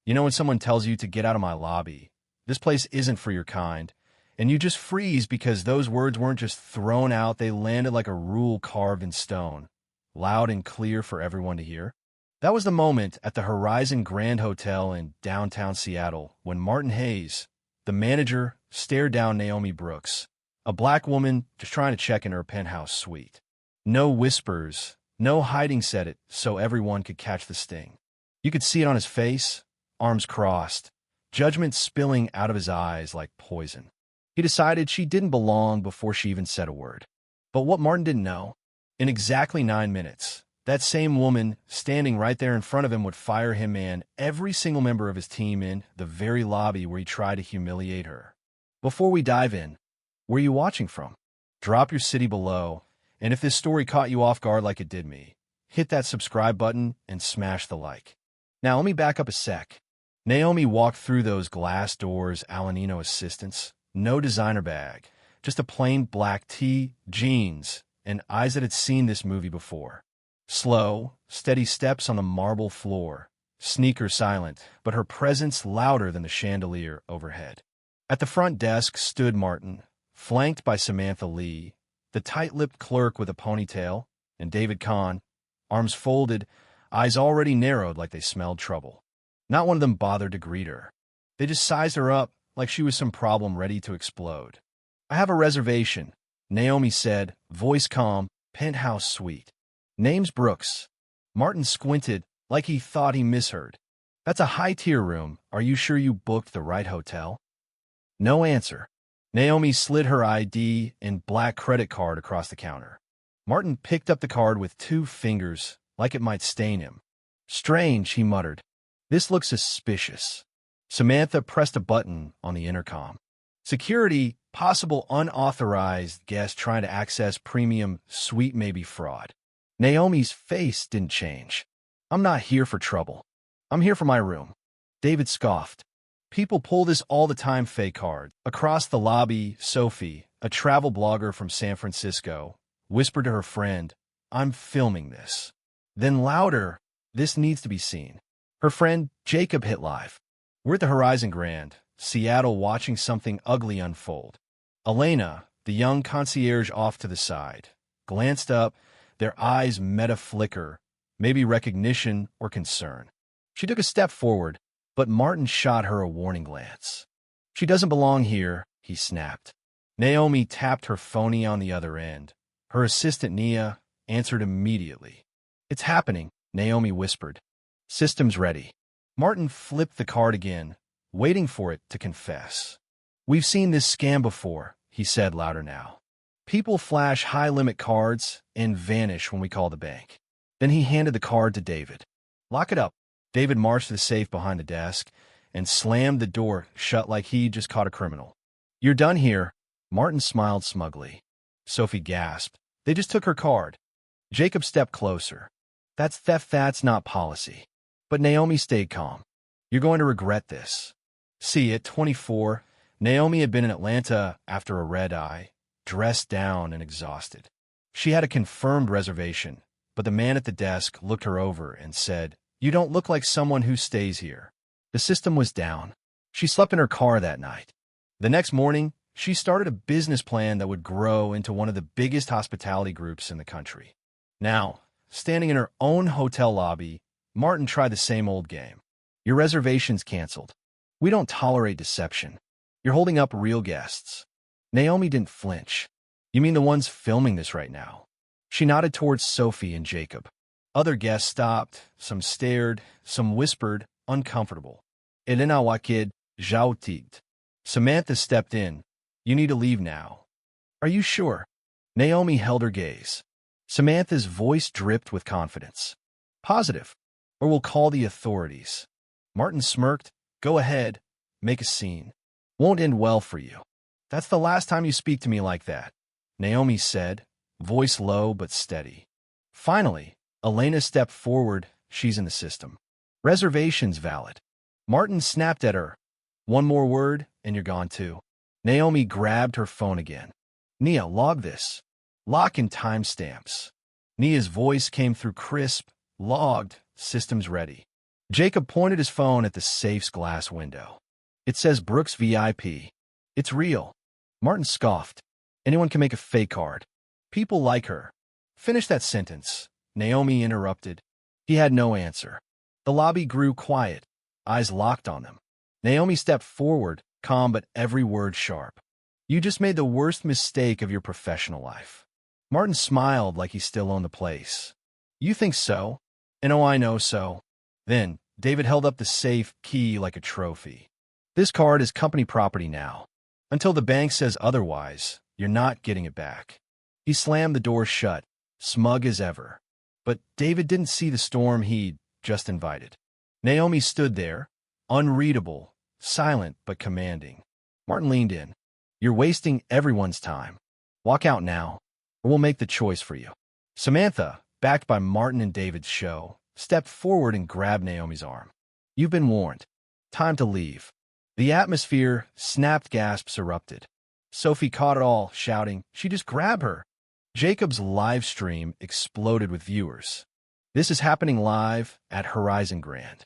You know when someone tells you to get out of my lobby, this place isn't for your kind, and you just freeze because those words weren't just thrown out, they landed like a rule carved in stone, loud and clear for everyone to hear? That was the moment at the Horizon Grand Hotel in downtown Seattle when Martin Hayes, the manager, stared down Naomi Brooks, a black woman just trying to check in her penthouse suite. No whispers, no hiding said it so everyone could catch the sting. You could see it on his face, arms crossed, judgment spilling out of his eyes like poison. He decided she didn't belong before she even said a word. But what Martin didn't know, in exactly 9 minutes, that same woman standing right there in front of him would fire him and every single member of his team in the very lobby where he tried to humiliate her. Before we dive in, where are you watching from? Drop your city below, and if this story caught you off guard like it did me, hit that subscribe button and smash the like. Now let me back up a sec. Naomi walked through those glass doors, Alanino assistants, no designer bag, just a plain black tee, jeans, and eyes that had seen this movie before. Slow, steady steps on the marble floor, sneakers silent, but her presence louder than the chandelier overhead. At the front desk stood Martin, flanked by Samantha Lee, the tight-lipped clerk with a ponytail, and David Kahn, arms folded, eyes already narrowed like they smelled trouble. Not one of them bothered to greet her. They just sized her up like she was some problem ready to explode. "I have a reservation," Naomi said, voice calm, penthouse suite. "Name's Brooks." Martin squinted like he thought he misheard. "That's a high-tier room. Are you sure you booked the right hotel?" No answer. Naomi slid her ID and black credit card across the counter. Martin picked up the card with 2 fingers, like it might stain him. "Strange," he muttered. "This looks suspicious." Samantha pressed a button on the intercom. "Security, possible unauthorized guest trying to access premium suite, maybe fraud." Naomi's face didn't change. "I'm not here for trouble. I'm here for my room." David scoffed. "People pull this all the time, fake card." Across the lobby, Sophie, a travel blogger from San Francisco, whispered to her friend, "I'm filming this." Then louder, "This needs to be seen." Her friend, Jacob, hit live. "We're at the Horizon Grand, Seattle, watching something ugly unfold." Elena, the young concierge off to the side, glanced up, their eyes met a flicker, maybe recognition or concern. She took a step forward, but Martin shot her a warning glance. "She doesn't belong here," he snapped. Naomi tapped her phony on the other end. Her assistant, Nia, answered immediately. "It's happening," Naomi whispered. "Systems ready." Martin flipped the card again, waiting for it to confess. "We've seen this scam before," he said louder now. "People flash high-limit cards and vanish when we call the bank." Then he handed the card to David. "Lock it up." David marched to the safe behind the desk and slammed the door shut like he just caught a criminal. "You're done here." Martin smiled smugly. Sophie gasped. "They just took her card." Jacob stepped closer. "That's theft, that's not policy." But Naomi stayed calm. "You're going to regret this." See, at 24, Naomi had been in Atlanta after a red-eye, dressed down and exhausted. She had a confirmed reservation, but the man at the desk looked her over and said, "You don't look like someone who stays here." The system was down. She slept in her car that night. The next morning, she started a business plan that would grow into one of the biggest hospitality groups in the country. Now, standing in her own hotel lobby, Martin tried the same old game. "Your reservation's canceled. We don't tolerate deception. You're holding up real guests." Naomi didn't flinch. "You mean the ones filming this right now?" She nodded towards Sophie and Jacob. Other guests stopped, some stared, some whispered, uncomfortable. "Elena wakid, jautigt." Samantha stepped in. "You need to leave now." "Are you sure?" Naomi held her gaze. Samantha's voice dripped with confidence. "Positive, or we'll call the authorities." Martin smirked. "Go ahead, make a scene. Won't end well for you." "That's the last time you speak to me like that," Naomi said, voice low but steady. Finally, Elena stepped forward. "She's in the system. Reservation's valid." Martin snapped at her. "One more word, and you're gone too." Naomi grabbed her phone again. "Nia, log this. Lock in timestamps." Nia's voice came through crisp. "Logged. Systems ready." Jacob pointed his phone at the safe's glass window. It says Brooks VIP. It's real. Martin scoffed. Anyone can make a fake card. People like her. Finish that sentence. Naomi interrupted. He had no answer. The lobby grew quiet, eyes locked on them. Naomi stepped forward, calm but every word sharp. You just made the worst mistake of your professional life. Martin smiled like he still owned the place. You think so? And oh, I know so. Then, David held up the safe key like a trophy. This card is company property now. Until the bank says otherwise, you're not getting it back. He slammed the door shut, smug as ever. But David didn't see the storm he'd just invited. Naomi stood there, unreadable, silent but commanding. Martin leaned in. You're wasting everyone's time. Walk out now, or we'll make the choice for you. Samantha, backed by Martin and David's show, stepped forward and grabbed Naomi's arm. You've been warned. Time to leave. The atmosphere, snapped gasps erupted. Sophie caught it all, shouting, she just grabbed her. Jacob's live stream exploded with viewers. This is happening live at Horizon Grand.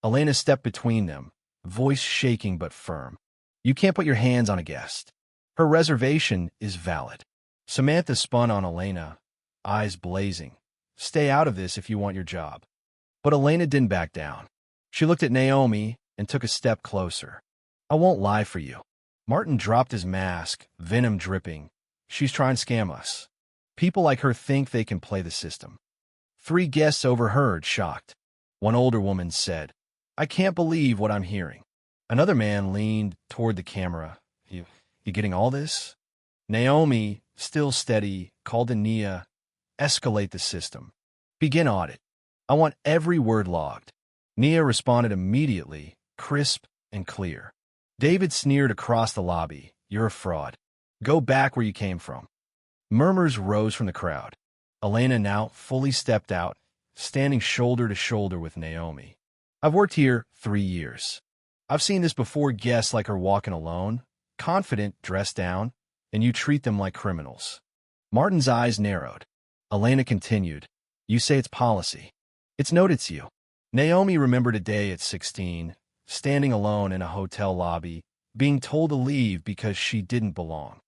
Elena stepped between them, voice shaking but firm. You can't put your hands on a guest. Her reservation is valid. Samantha spun on Elena, eyes blazing. Stay out of this if you want your job. But Elena didn't back down. She looked at Naomi and took a step closer. I won't lie for you. Martin dropped his mask, venom dripping. She's trying to scam us. People like her think they can play the system. 3 guests overheard, shocked. One older woman said, I can't believe what I'm hearing. Another man leaned toward the camera. You getting all this? Naomi, still steady, called to Nia. Escalate the system. Begin audit. I want every word logged. Nia responded immediately, crisp and clear. David sneered across the lobby. You're a fraud. Go back where you came from. Murmurs rose from the crowd. Elena now fully stepped out, standing shoulder to shoulder with Naomi. I've worked here 3 years. I've seen this before, guests like her walking alone, confident, dressed down, and you treat them like criminals. Martin's eyes narrowed. Elena continued, you say it's policy. It's noted to you. Naomi remembered a day at 16, standing alone in a hotel lobby, being told to leave because she didn't belong.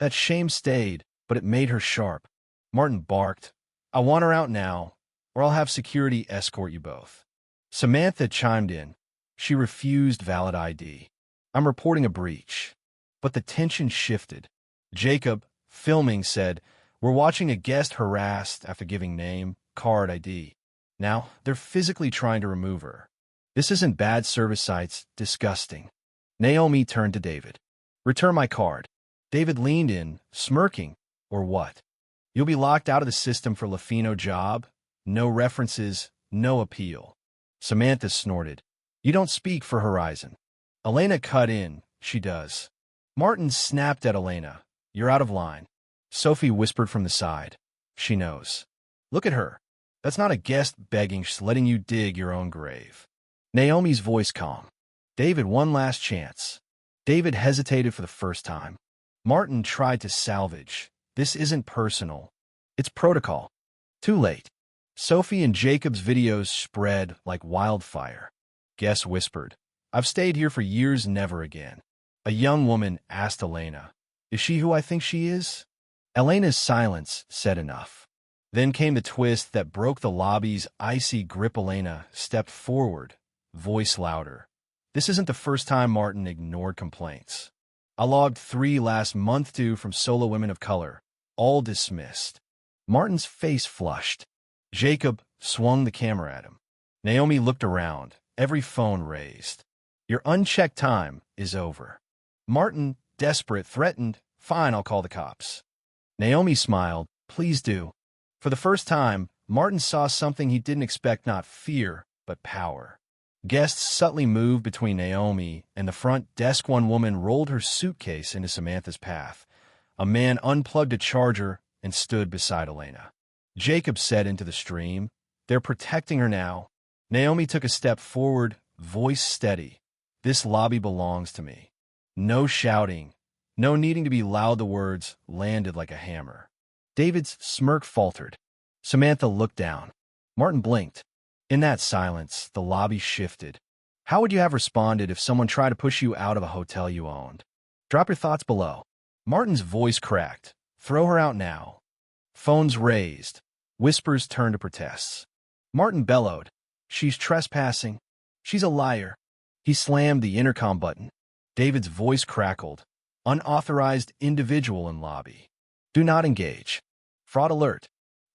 That shame stayed, but it made her sharp. Martin barked, I want her out now, or I'll have security escort you both. Samantha chimed in. She refused valid ID. I'm reporting a breach. But the tension shifted. Jacob, filming, said, we're watching a guest harassed after giving name, card ID. Now, they're physically trying to remove her. This isn't bad service sites, disgusting. Naomi turned to David. Return my card. David leaned in, smirking. Or what? You'll be locked out of the system for Lafino job? No references, no appeal. Samantha snorted. You don't speak for Horizon. Elena cut in. She does. Martin snapped at Elena. You're out of line. Sophie whispered from the side. She knows. Look at her. That's not a guest begging, she's letting you dig your own grave. Naomi's voice calm. David, one last chance. David hesitated for the first time. Martin tried to salvage. This isn't personal. It's protocol. Too late. Sophie and Jacob's videos spread like wildfire. Guests whispered, I've stayed here for years, never again. A young woman asked Elena, is she who I think she is? Elena's silence said enough. Then came the twist that broke the lobby's icy grip. Elena stepped forward, voice louder. This isn't the first time Martin ignored complaints. I logged 3 last month due from solo women of color, all dismissed. Martin's face flushed. Jacob swung the camera at him. Naomi looked around, every phone raised. Your unchecked time is over. Martin, desperate, threatened, fine, I'll call the cops. Naomi smiled, please do. For the first time, Martin saw something he didn't expect, not fear, but power. Guests subtly moved between Naomi and the front desk. One woman rolled her suitcase into Samantha's path. A man unplugged a charger and stood beside Elena. Jacob said into the stream, they're protecting her now. Naomi took a step forward, voice steady. This lobby belongs to me. No shouting, no needing to be loud. The words landed like a hammer. David's smirk faltered. Samantha looked down. Martin blinked. In that silence, the lobby shifted. How would you have responded if someone tried to push you out of a hotel you owned? Drop your thoughts below. Martin's voice cracked. Throw her out now. Phones raised. Whispers turned to protests. Martin bellowed. She's trespassing. She's a liar. He slammed the intercom button. David's voice crackled. Unauthorized individual in lobby. Do not engage. Fraud alert.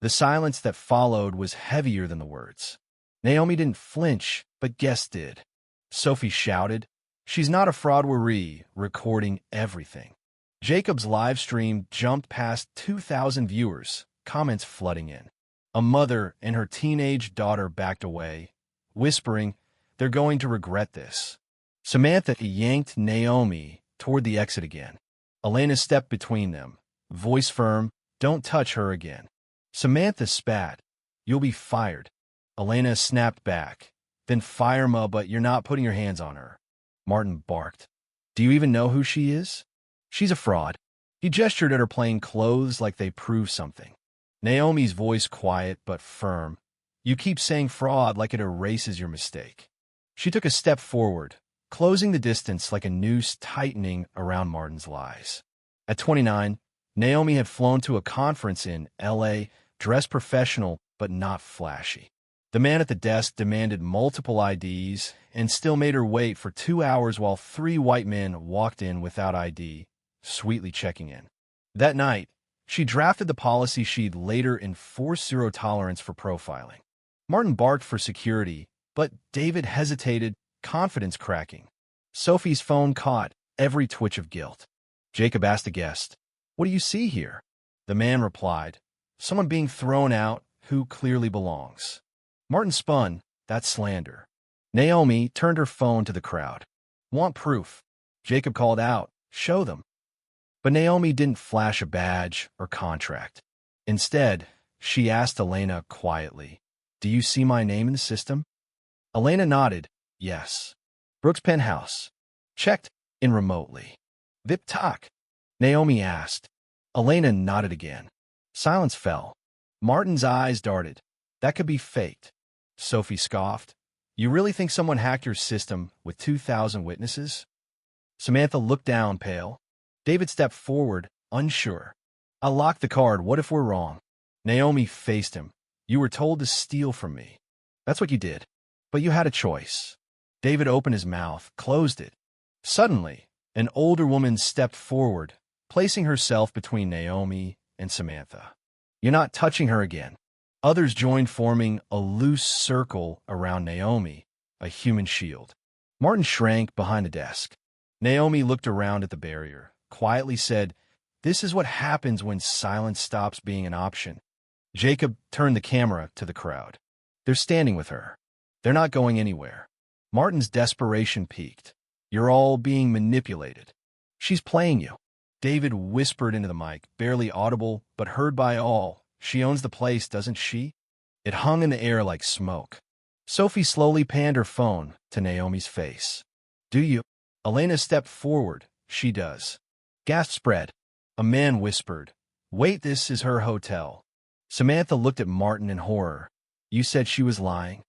The silence that followed was heavier than the words. Naomi didn't flinch, but guests did. Sophie shouted, "She's not a fraudwerie," recording everything. Jacob's live stream jumped past 2,000 viewers, comments flooding in. A mother and her teenage daughter backed away, whispering, "They're going to regret this." Samantha yanked Naomi toward the exit again. Elena stepped between them, voice firm, "Don't touch her again." Samantha spat, "You'll be fired." Elena snapped back, "Then fire Ma, but you're not putting your hands on her." Martin barked, "Do you even know who she is? She's a fraud." He gestured at her plain clothes like they proved something. Naomi's voice quiet but firm, "You keep saying fraud like it erases your mistake." She took a step forward, closing the distance like a noose tightening around Martin's lies. At 29, Naomi had flown to a conference in L.A., dressed professional but not flashy. The man at the desk demanded multiple IDs and still made her wait for 2 hours while 3 white men walked in without ID, sweetly checking in. That night, she drafted the policy she'd later enforce zero tolerance for profiling. Martin barked for security, but David hesitated, confidence cracking. Sophie's phone caught every twitch of guilt. Jacob asked a guest, "What do you see here?" The man replied, "Someone being thrown out who clearly belongs." Martin spun, "That's slander." Naomi turned her phone to the crowd. "Want proof?" Jacob called out, "Show them." But Naomi didn't flash a badge or contract. Instead, she asked Elena quietly, "Do you see my name in the system?" Elena nodded, "Yes." Brooks Penthouse. Checked in remotely. "Vip Tak?" Naomi asked. Elena nodded again. Silence fell. Martin's eyes darted. "That could be faked." Sophie scoffed. "You really think someone hacked your system with 2,000 witnesses?" Samantha looked down, pale. David stepped forward, unsure. "I'll lock the card. What if we're wrong?" Naomi faced him. "You were told to steal from me. That's what you did. But you had a choice." David opened his mouth, closed it. Suddenly, an older woman stepped forward, placing herself between Naomi and Samantha. "You're not touching her again." Others joined, forming a loose circle around Naomi, a human shield. Martin shrank behind the desk. Naomi looked around at the barrier, quietly said, "This is what happens when silence stops being an option." Jacob turned the camera to the crowd. "They're standing with her. They're not going anywhere." Martin's desperation peaked. "You're all being manipulated. She's playing you." David whispered into the mic, barely audible, but heard by all. "She owns the place, doesn't she?" It hung in the air like smoke. Sophie slowly panned her phone to Naomi's face. "Do you?" Elena stepped forward. "She does." Gasps spread. A man whispered, "Wait, this is her hotel." Samantha looked at Martin in horror. "You said she was lying?"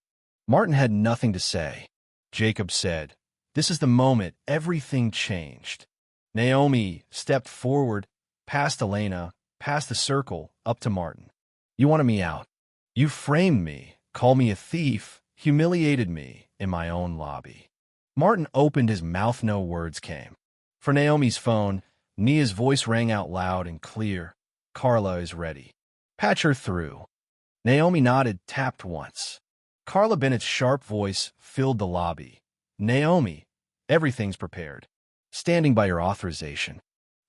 Martin had nothing to say. Jacob said, "This is the moment everything changed." Naomi stepped forward, past Elena, past the circle, up to Martin. "You wanted me out. You framed me, called me a thief, humiliated me in my own lobby." Martin opened his mouth. No words came. For Naomi's phone, Nia's voice rang out loud and clear. "Carla is ready. Patch her through." Naomi nodded, tapped once. Carla Bennett's sharp voice filled the lobby. "Naomi, everything's prepared. Standing by your authorization."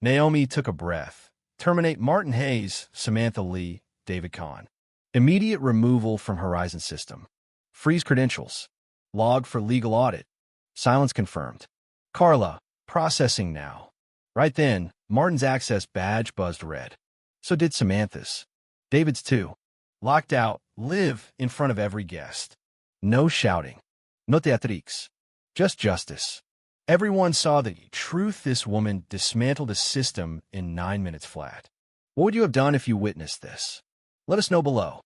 Naomi took a breath. "Terminate Martin Hayes, Samantha Lee, David Kahn. Immediate removal from Horizon System. Freeze credentials. Log for legal audit. Silence confirmed." "Carla, processing now." Right then, Martin's access badge buzzed red. So did Samantha's. David's too. Locked out, live in front of every guest. No shouting. No teatrics. Just justice. Everyone saw the truth. This woman dismantled a system in 9 minutes flat. What would you have done if you witnessed this? Let us know below.